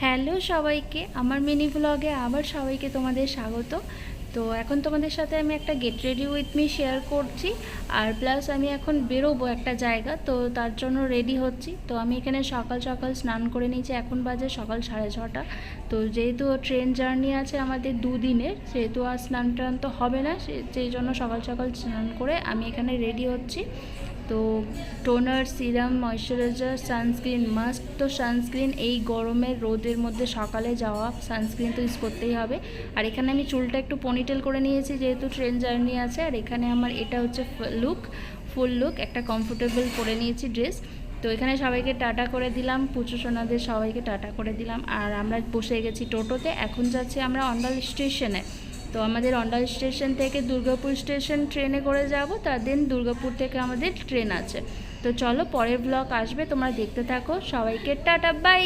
Hello সবাইকে, আমার mini ব্লগে আবার সবাইকে তোমাদের স্বাগত। তো এখন তোমাদের সাথে আমি একটা get ready with me share করছি, আর প্লাস আমি এখন বেরোবো একটা জায়গা, তো তার জন্য রেডি হচ্ছি। তো আমি এখানে সকাল সকাল স্নান করে নিয়েছি, এখন বাজে সকাল 6:30। তো যেহেতু ট্রেন জার্নি আছে আমাদের দুদিনের, যেহেতু আর স্নান টান তো হবে না, সেই জন্য সকাল সকাল স্নান করে আমি এখানে রেডি হচ্ছি। তো toner, serum, moisturiser, sunscreen must. তো সানস্ক্রিন এই গরমের রোদের মধ্যে সকালে যাওয়া, সানস্ক্রিন তো ইউজ করতেই হবে। আর এখানে আমি চুলটা একটু পনিটেল করে নিয়েছি যেহেতু ট্রেন জার্নি আছে। আর এখানে আমার এটা হচ্ছে ফুল লুক, একটা কমফোর্টেবল পরে নিয়েছি ড্রেস। তো এখানে সবাইকে টাটা করে দিলাম, পুচু সোনাদের সবাইকে টাটা করে দিলাম। আর আমরা বসে গেছি টোটোতে, এখন যাচ্ছি আমরা অন্ডাল স্টেশনে। তো আমাদের অন্ডাল স্টেশন থেকে দুর্গাপুর স্টেশন ট্রেনে করে যাব, তার দিন দুর্গাপুর থেকে আমাদের ট্রেন আছে। তো চলো, পরের ব্লগ আসবে, তোমরা দেখতে থাকো। সবাইকে টাটা, বাই।